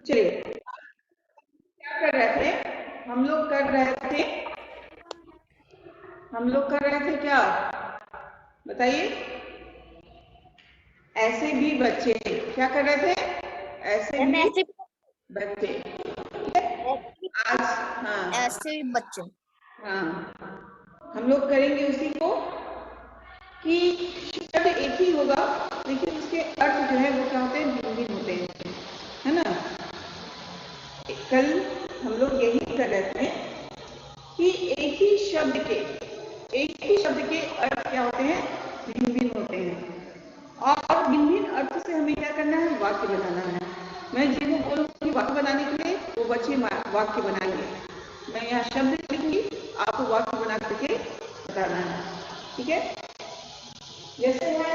चलिए, क्या कर रहे थे हम लोग? कर रहे थे क्या बताइए? ऐसे भी बच्चे क्या कर रहे थे? ऐसे मैम भी ऐसे बच्चे। आज हाँ ऐसे बच्चे। हाँ, हम लोग करेंगे उसी को कि शब्द एक ही होगा लेकिन उसके अर्थ जो है वो क्या होते हैं, भिन्न भिन्न होते हैं, है ना? कल हम लोग यही कर रहे थे कि एक ही शब्द के अर्थ क्या होते हैं, भिन्न भिन्न होते हैं। और भिन्न भिन्न अर्थ से हमें क्या करना है, वाक्य बनाना है। मैं जिनको बोलूंगी वाक्य बनाने के लिए वो बच्चे वाक्य बनाएंगे। मैं यहाँ शब्द लिखूंगी, आपको वाक्य बना करके बताना है, ठीक है? जैसे है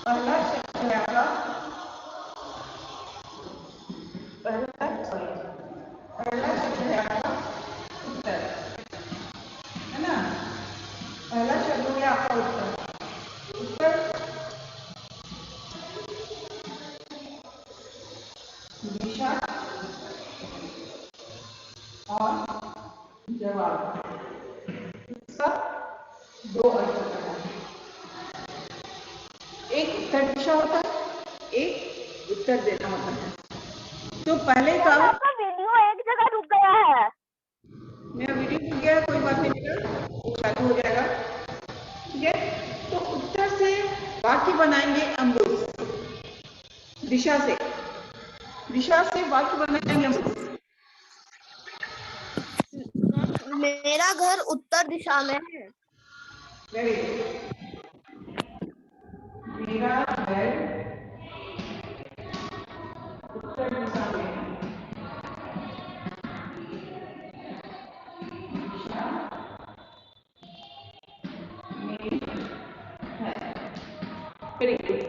पहला शब्द है आपका, पहला शब्द है आपका उत्तर, है ना? पहला शब्द हो गया आपका उत्तर। उत्तर दिशा और जवाब, इसका दो अर्थ होता है। एक उत्तर दिशा होता है, एक उत्तर देना होता है। तो पहले का आपका वीडियो एक जगह रुक गया है। मेरा वीडियो रुक गया, कोई बात नहीं बेटा, वो चालू हो जाएगा, ठीक है? तो उत्तर से वाक्य बनाएंगे हम लोग, दिशा से वाक्य बनाएंगे हम लोग। मेरा घर उत्तर दिशा में है। Very good. मेरा घर उत्तर दिशा में है। दिशा में है। Very good.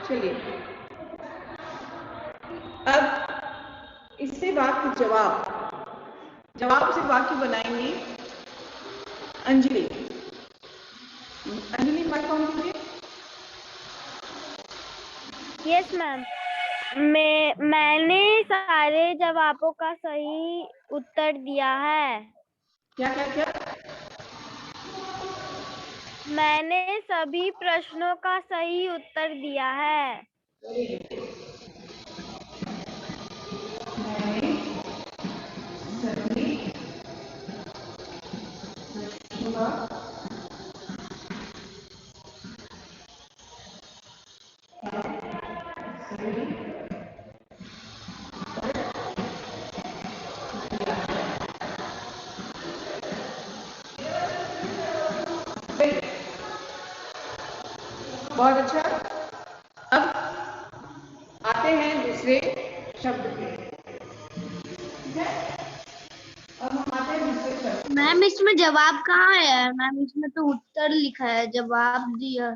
चलिए, अब इससे वाक्य जवाब से वाक्य बनाएंगे अंजलि। अंजलि माइक ऑन कीजिए। Yes ma'am. मैंने सारे जवाबों का सही उत्तर दिया है। क्या क्या क्या? मैंने सभी प्रश्नों का सही उत्तर दिया है। मैंने सभी प्रश्नों का सही उत्तर। बहुत अच्छा। अब आते हैं दूसरे शब्द पे, ठीक है? अब हम आते हैं दूसरे शब्द। मैम इसमें जवाब कहाँ है? मैम इसमें तो उत्तर लिखा है, जवाब दिया।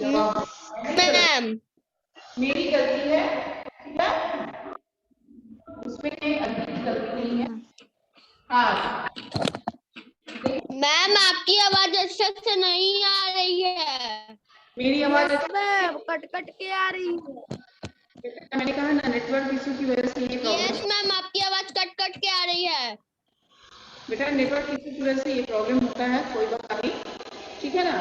जवाब मैम मेरी गलती है, ठीक है? उसमें अंकित की गलती नहीं है। हाँ, मैम आपकी आवाज अच्छे से नहीं आ रही है। मेरी आवाज मैम कट कट के आ रही है। मैंने कहा ना, नेटवर्क इशू की वजह से ये प्रॉब्लम। यस मैम आपकी आवाज कट कट के आ रही है। बेटा नेटवर्क इशू की वजह से ये प्रॉब्लम होता है, कोई बात नहीं, ठीक है ना?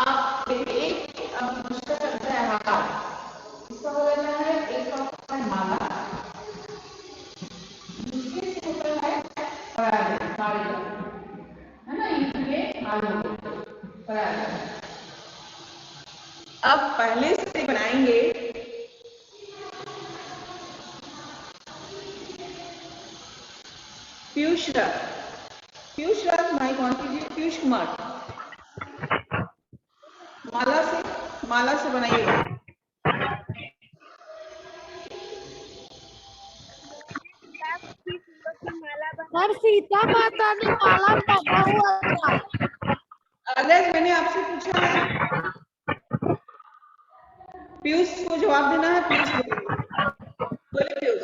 आप देखिए, एक अब दूसरा शब्द है हार, इसका हो जाता है, एक का होता है माला, दूसरे से होता है पराग, है ना? इसलिए आलू पराग। अब पहले से बनाएंगे पीयूष राज माइक ऑन कीजिए। पीयूष कुमार, माला से बनाइएगा। सर सीता माता ने माला बांधा हुआ था। अगर मैंने आपसे पूछा है, पीयूष को जवाब देना है। पीयूष बोलिए, बोलिए पीयूष।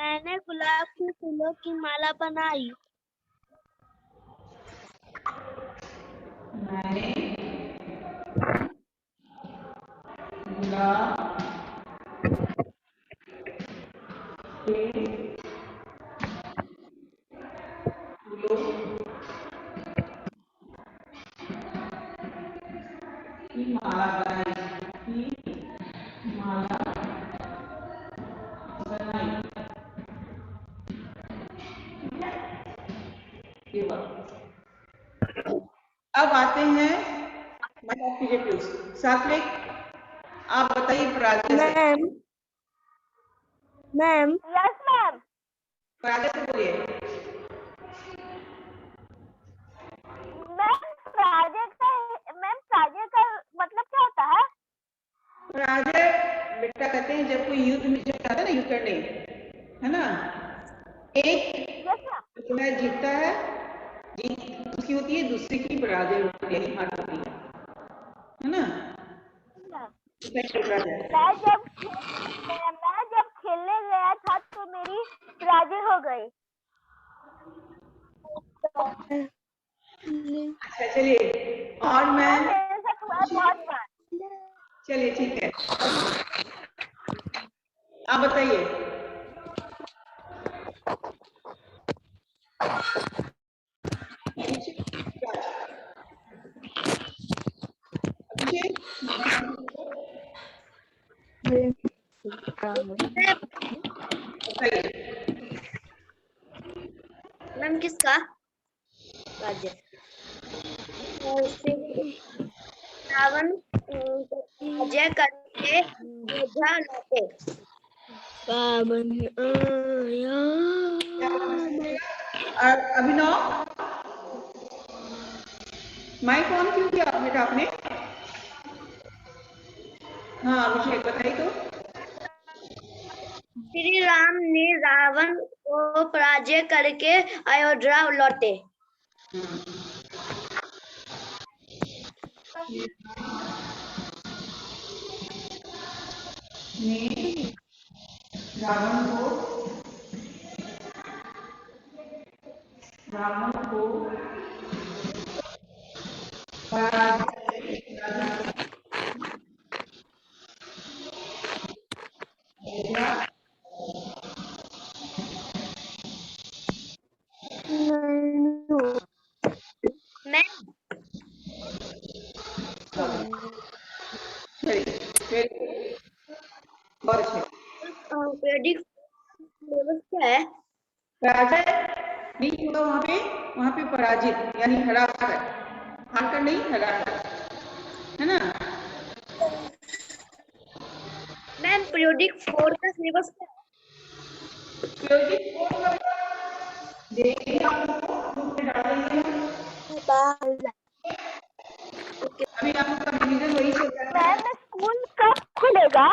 मैंने गुलाब के फूलों की माला बनाई। मैंने गुलाब के फूलों की माला बनाई। की माला बनाई। ये बात। अब आते हैं सात्विक, आप बताइए पराजय से। Ma'am yes ma'am. पराजय से बोलिए। मैम पराजय का मतलब क्या होता है? पराजय बेटा कहते हैं जब कोई युद्ध में जाता है ना, युद्ध करने, है ना, एक जो है जीतता है, जीत उसकी होती है, दूसरे की पराजय होती है, हार होती है ना। मैं जब खेलने गया था तो मेरी पराजय हो गई। अच्छा चलिए, और मैं मेरे साथ हुआ बहुत बार। चलिए ठीक है, आप बताइए। मैम किसका? राज्य रावण पराजय करके अयोध्या लौटे। और अभिनव, माइक ऑन क्यों किया बेटा आपने? हाँ अभिषेक बताइए तो। श्री राम ने रावण को पराजय करके अयोध्या लौटे। ने रावण को मैं प्रेडिक्ट क्या है? पराजय नहीं होगा वहां पे पराजित यानी हरा कर, हार कर नहीं, हरा कर, है ना। मैम पीरियोडिक 4 का सिलेबस क्या है? अभी आपका रिवीजन वही चल रहा है। मैम स्कूल कब खुलेगा?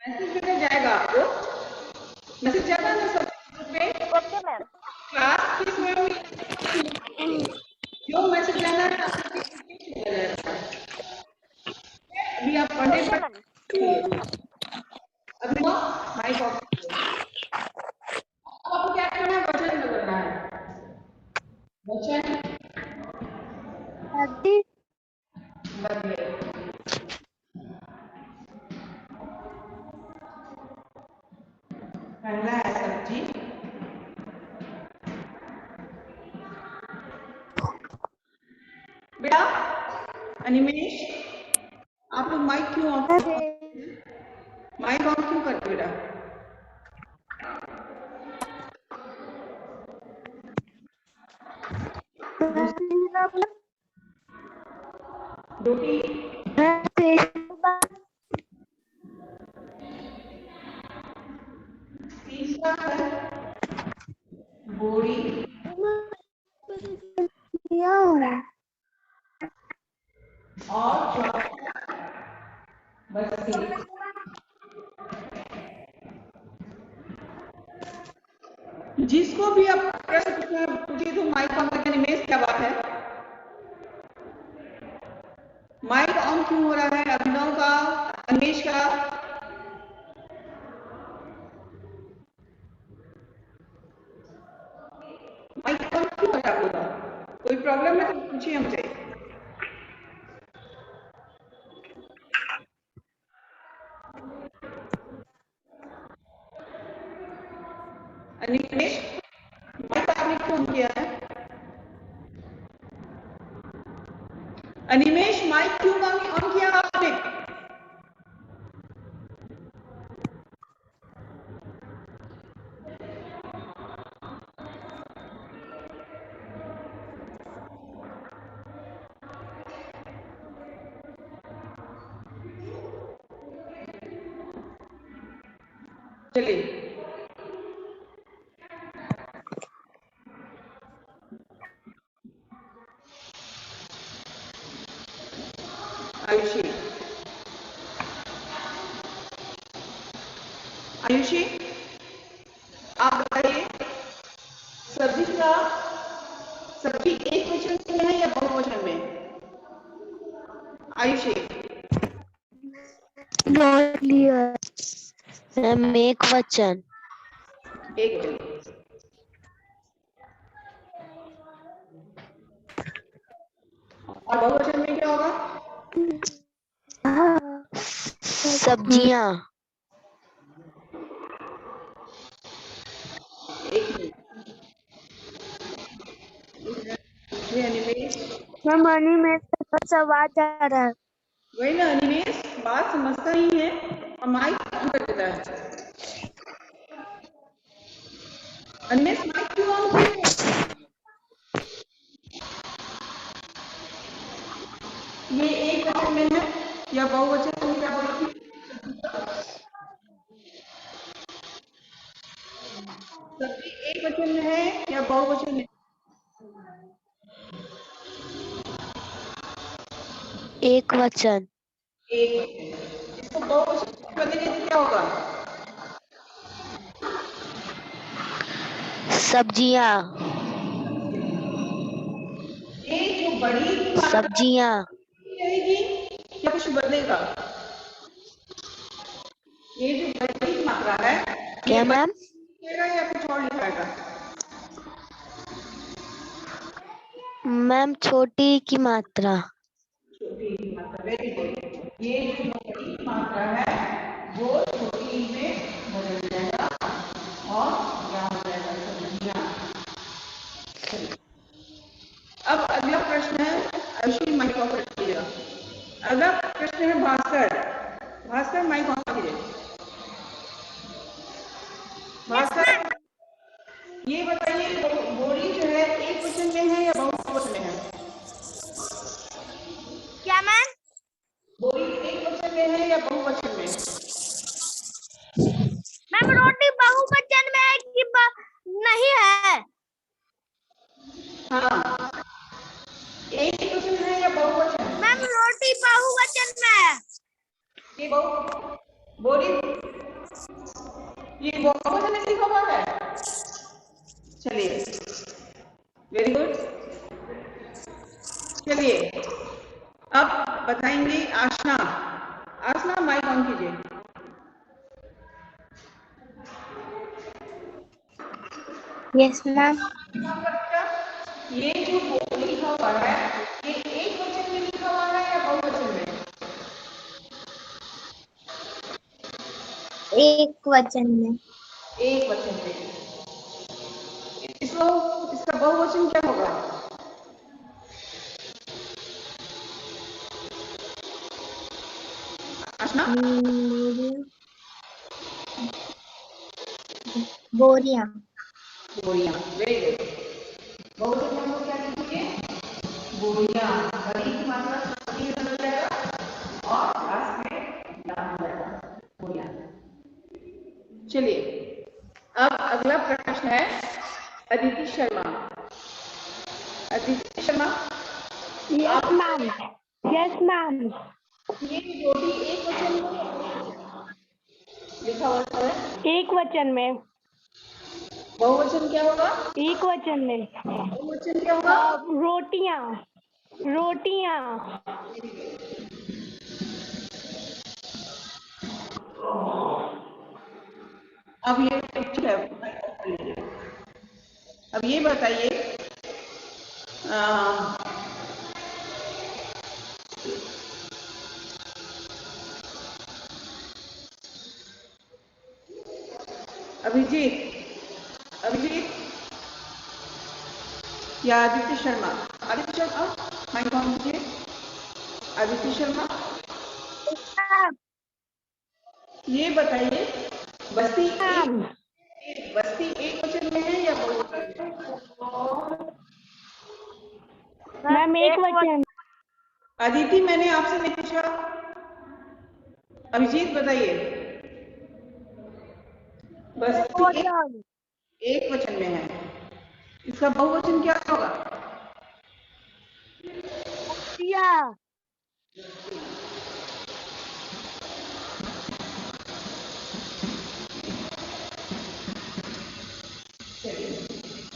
मैसेज भेजा जाएगा आपको, मैसेज जाता है ना सब ग्रुप पे। Okay ma'am. क्लास किस में जो मैसेज जाना है आपको भेजा जाएगा। अभी आप पढ़ने अभी माइक ऑफ, आपको क्या करना है, वचन बदलना है, वचन बदले। पहला है सब्जी, बेटा अनिमेश आप लोग माइक क्यों ऑफ, माइक ऑन क्यों करते बेटा? रोटी तीसरा है बोरी और चौथा बस्ती। जिसको भी आप प्रश्न पूछिए तो माइक ऑन करके, अनिमेश क्या बात है, माइक ऑन क्यों हो रहा है अभिनव का, अनिमेश का? ही खराब होगा। कोई प्रॉब्लम है तो पूछिए हमसे। अनिमेश, माइक आपने क्यों ऑन किया है? अनिमेश, माइक क्यों ऑन किया आपने? चलिए, आयुषी, आयुषी, आप बताइए, सब्जी का सब्जी एक वचन में है या बहुवचन में? Ayushi, not clear. मैम एक वचन। एक वचन। और बहुवचन में क्या होगा? सब्जियां। एक मिनट, ये अनिमेश, मैम अनिमेश से आवाज आ रहा है। वही ना, अनिमेश बात समझता ही है और माइक ऑन कर देता है। अनिमेश, माइक क्यों ऑन किए हो? ये एक वचन में है या बहुवचन में? क्या बोली थी? सब्जी एक वचन में है या बहुवचन में? एक वचन। एक वचन। इसको बहुवचन बनेगा तो क्या होगा? सब्जियां। ये जो बड़ी मात्रा सब्जियां। रहेगी या कुछ बदलेगा? ये जो बड़ी मात्रा है, ये क्या मैम? बदलेगा या कुछ और लिखाएगा? मैम छोटी की मात्रा। छोटी मात्रा, वेरी गुड। ये जो बड़ी मात्रा है वो छोटी में बदल जाएगा और क्या हो जाएगा? सब्जियां। अब अगला प्रश्न है, आयुषी माइक ऑफ रखिएगा। अगला प्रश्न है भास्कर, भास्कर माइक ऑन कीजिए। भास्कर, ये बताइए, बोरी जो है एक वचन में है या बहुवचन में है? क्या मैम? बोरी एक वचन में है या बहुवचन में? मैम रोटी बहुवचन में है कि नहीं है? हाँ, एक वचन है या बहुवचन? मैम रोटी बहुवचन में है। ये बोरी, ये बहुवचन में लिखा हुआ है। चलिए, वेरी गुड। चलिए, अब बताएंगे आशना। आशना, माइक ऑन कीजिए। Yes ma'am. ये जो बोली लिखा हुआ है, ये एक वचन में लिखा हुआ है या बहुवचन में? एक वचन में। एक वचन में। इसको, इसका बहुवचन क्या होगा? आशना, बोरियां। बोरियां, वेरी गुड। बहुवचन में हम लोग क्या लिखेंगे? बोरियां। बड़ी की मात्रा सब्जी में बदल जाएगा और लास्ट में क्या हो जाएगा? बोरियां। चलिए, अब अगला प्रश्न है Aditi Sharma. Aditi Sharma, yes ma'am. Yes ma'am. ये रोटी एक वचन में लिखा हुआ है? एक वचन में। बहुवचन क्या होगा? एक वचन में। बहुवचन क्या होगा? रोटियां। रोटियां। अब ये ठीक है, अब ये बताइए, अभिजीत अभिजीत या आदित्य शर्मा, आदित्य शर्मा माइक ऑन कीजिए। आदित्य शर्मा, ये बताइए बस्ती एक वचन में है या बहुवचन में? मैम एक वचन। अदिति, मैंने आपसे नहीं पूछा। अभिजीत बताइए, बस्ती एक वचन में है, इसका बहुवचन क्या होगा?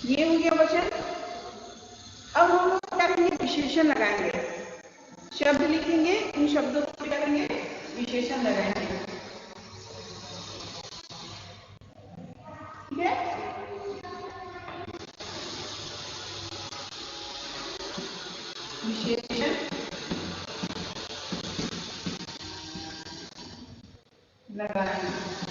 ये हो गया वचन। अब हम लोग क्या करेंगे? विशेषण लगाएंगे। शब्द लिखेंगे, इन शब्दों को क्या करेंगे? विशेषण लगाएंगे। ठीक है? विशेषण लगाएंगे।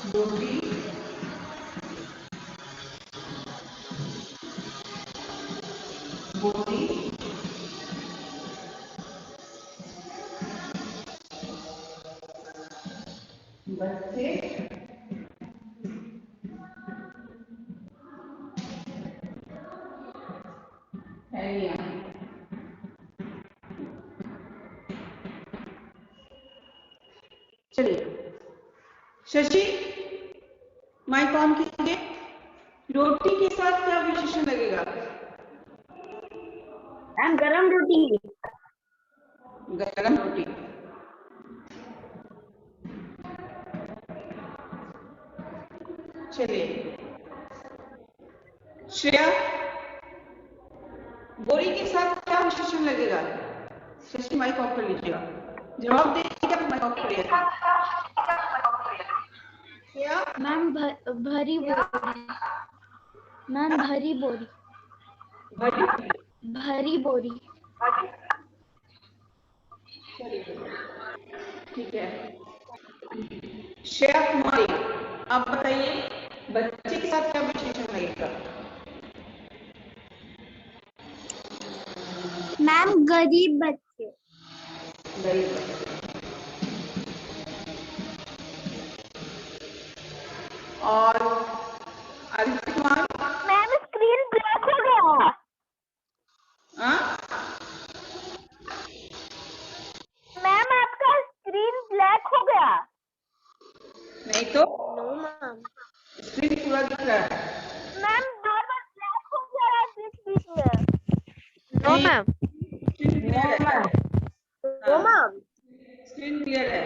बोली, बोली, बच्चे, थैलियां। चलिए शशि, माइक ऑन कीजिए। रोटी के साथ क्या विशेषण लगेगा? मैम गरम रोटी। गरम रोटी। चलिए श्रेया, बोरी के साथ क्या विशेषण लगेगा? शशि माइक ऑफ कर लीजिएगा। जवाब देगा तो माइक ऑफ करिएगा। श्रेया, मैम भरी बोरी। मैम भरी बोरी। भरी बोरी। ठीक है। श्रेया कुमारी, आप बताइए बच्चे के साथ क्या विशेषण लगेगा? मैम गरीब बच्चे। गरीब बच्चे। और Aditya Kumar, ma'am screen black हो गया। हाँ? मैम आपका स्क्रीन ब्लैक हो गया। नहीं तो नो मैम। स्क्रीन पूरा दिख रहा है। मैम दो बार ब्लैक हो गया बीच में। नो नहीं, मैम। स्क्रीन क्लियर है। No ma'am. स्क्रीन क्लियर है।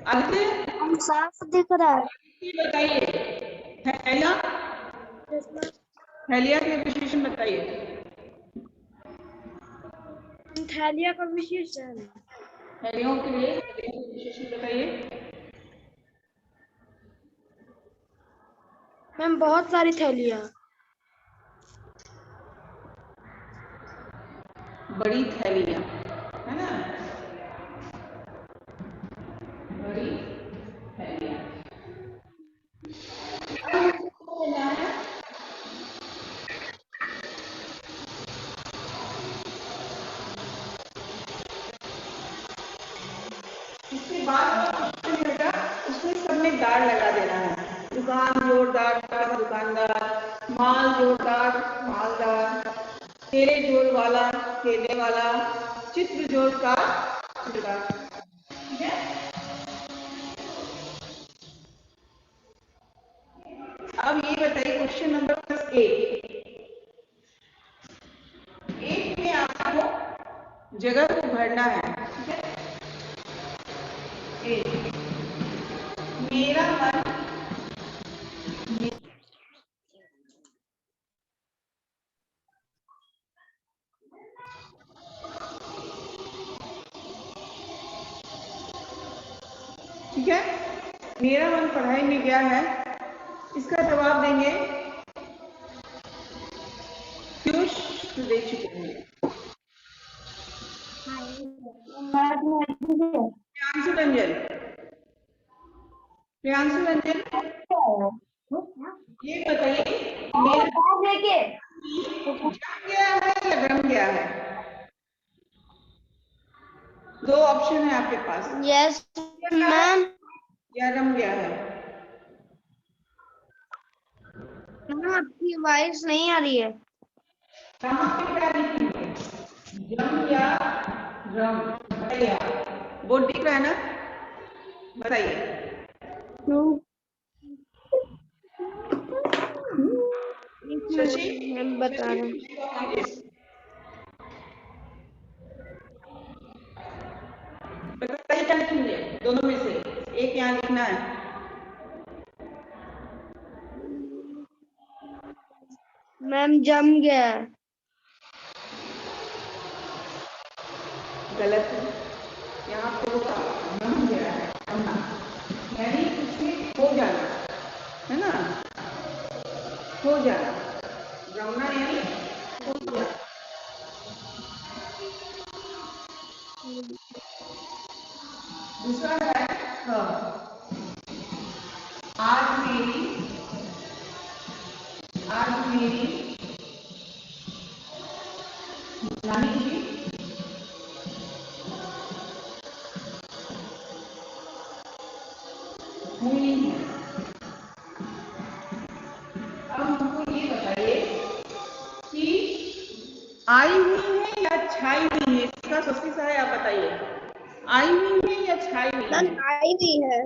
आदित्य, हम साफ दिख रहा है। ये बताइए थैलिया, थैलिया के विशेषण बताइए। थैलिया का विशेषण। थैलियों के लिए विशेषण बताइए। मैम बहुत सारी थैलियाँ। बड़ी थैलियां, है ना? बड़ी थैलियां। इसके बाद बेटा उसमें सब में दार लगा देना है। दुकान जोरदार का दुकानदार, माल जोरदार मालदार, केले जोर वाला केले वाला, चित्र जोर का चित्रकार। ठीक है? अब ये बताइए क्वेश्चन नंबर 8। 8 में आपको जगह को भरना है। ठीक है? 8 मेरा मन ठीक है, मेरा मन पढ़ाई में गया है, इसका जवाब देंगे पीयूष तो दे चुके होंगे। प्रियांशु रंजन, प्रियांशु रंजन ये बताइए मेरा जम गया है या रम गया है? दो ऑप्शन है आपके पास, यस मैम। या रम गया है। आपकी वॉइस नहीं आ रही है। कहाँ पे क्या लिखेंगे, जम या रम? बताइए, बोर्ड दिख रहा है ना, बताइए। शशि हम बता रहे हैं। बताइए क्या लिखेंगे, दोनों में से एक यहाँ लिखना है। मैम जम गया। गलत है, यहाँ पे होता जम गया है, यानी उसमें हो जाना है ना, हो जाना, जमना यानी हो जाना। दूसरा है आज मेरी नानी जी हुई है। अब हमको ये बताइए कि आई हुई है या छाई हुई है, इसका सस्पेंस है, आप बताइए आई हुई है या छाई हुई है? आई भी है।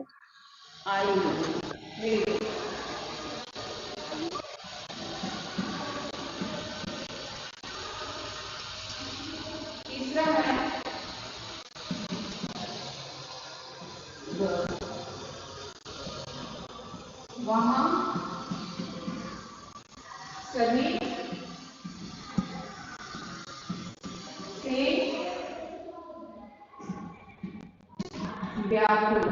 आई हुई है। तीसरा है वहां सभी से व्याकुल।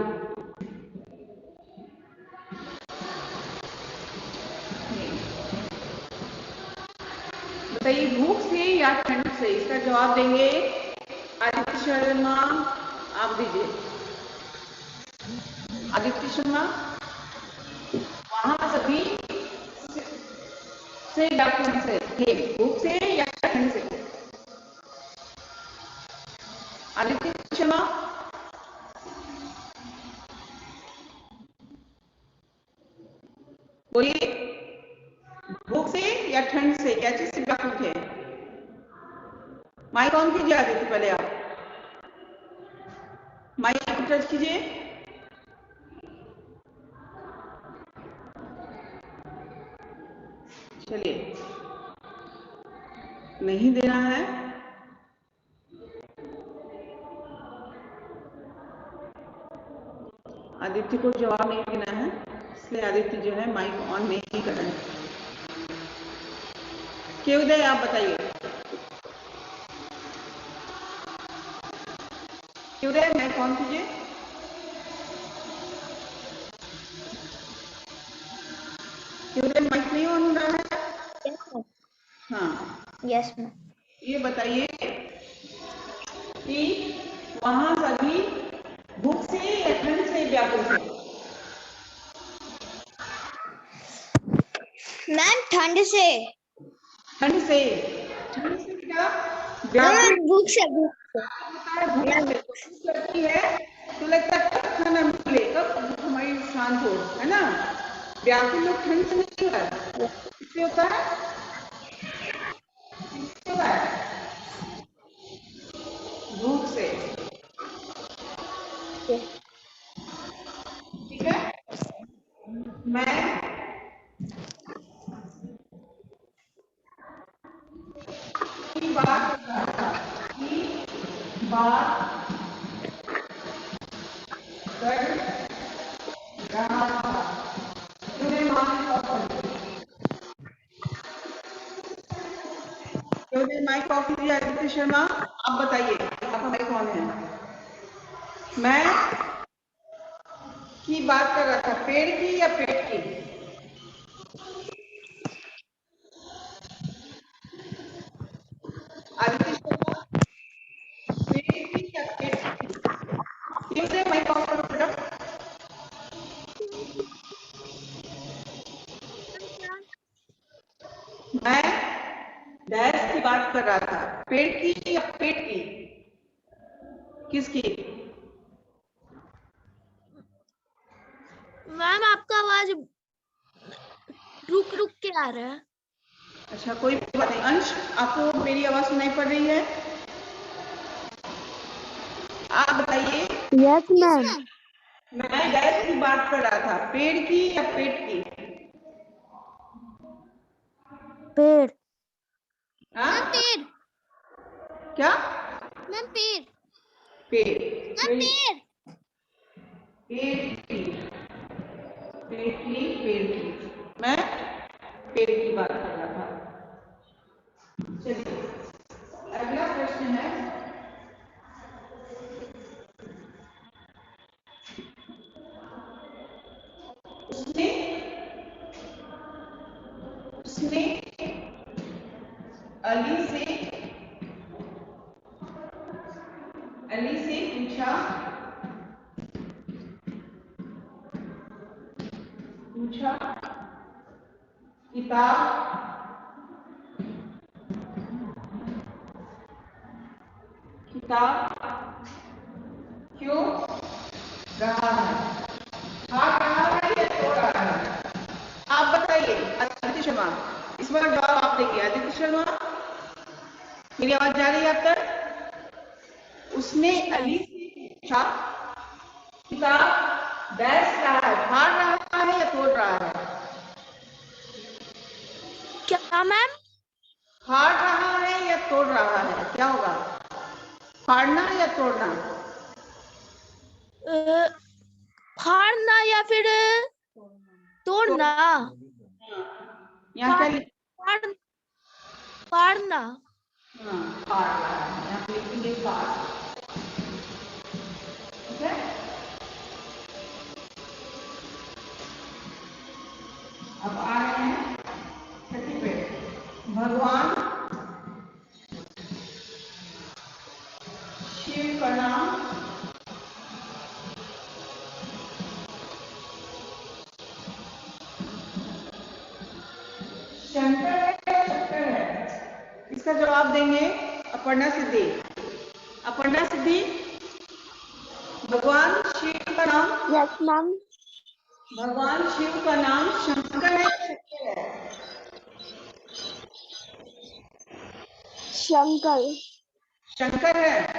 बताइए भूख से या ठंड से, इसका जवाब देंगे आदित्य शर्मा, आप दीजिए। आदित्य शर्मा, वहां सभी से व्याकुल से थे, भूख से या ठंड से? आदित्य शर्मा, बोलिए, भूख से या ठंड से, क्या चीज से व्याकुल थे? माइक ऑन कीजिए आदित्य, पहले आप माइक को टच कीजिए। चलिए, नहीं देना है, आदित्य को जवाब नहीं देना है, इसलिए आदित्य जो है माइक ऑन नहीं कर रहे हैं। केवदय, आप बताइए, केवदय माइक ऑन कीजिए। केवदय माइक नहीं ऑन हो रहा है। हाँ, यस मैम। ये बताइए कि वहां सभी भूख से या ठंड से व्याकुल थे? मैम ठंड से। ठंड से, ठंड से क्या व्याकुल भूख से, भूख से। होता है, भूख से भूख लगती है तो लगता है कब खाना मिले, कब भूख हमारी शांत हो, है ना। व्याकुल लोग ठंड से नहीं होता है, इससे होता है, इससे होता है भूख से। ठीक है, मैं की बात कर रहा था, तूने माइक ऑफ कीजिए। आदित्य शर्मा, आप बताइए, आपका माइक ऑन है। मैं की बात कर रहा था, पेड़ की या पेट की? आदित्य शर्मा, पेड़ की या पेट की? क्यों से माइक ऑफ करो बेटा। मैं डैश की बात कर रहा था, पेड़ की या पेट की? किसकी? मैम आपका आवाज रुक रुक के आ रहा है। अच्छा कोई बात नहीं। अंश, आपको मेरी आवाज सुनाई पड़ रही है? आप बताइए। Yes ma'am. मैं डैश की बात कर रहा था, पेड़ की या पेट की? पेड़। हाँ? पेड़ क्या? मैम पेड़ पेड़। पेड़ पेड़ की, पेड़ की, पेड़ की। मैं पेड़ की बात कर रहा था। चलिए अगला प्रश्न है, उसने उसने अली से पूछा किताब क्यों रहा है? हाथ रहा है या सो रहा है? आप बताइए आदित्य शर्मा। इस बार जवाब आप देखिए आदित्य शर्मा, मेरी आवाज जा रही है आप तक? उसने अली से पूछा किताब डैश रहा है, फाड़ रहा है या तोड़ रहा है? क्या मैम? फाड़ रहा है या तोड़ रहा है, क्या होगा? फाड़ना या तोड़ना? फाड़ना या फिर तोड़ना? यहाँ क्या फाड़ फाड़ना। हाँ, फाड़ रहा है, यहाँ पे लिखेंगे फाड़। ठीक है, अब आ रहे हैं छठी पे। भगवान शिव का नाम शंकर है या शक्कर है? इसका जवाब देंगे अपर्णा सिद्धि। अपर्णा सिद्धि, भगवान शिव का नाम, यस मैम। भगवान शिव का नाम शंकर है या शक्कर है? शंकर। शंकर है।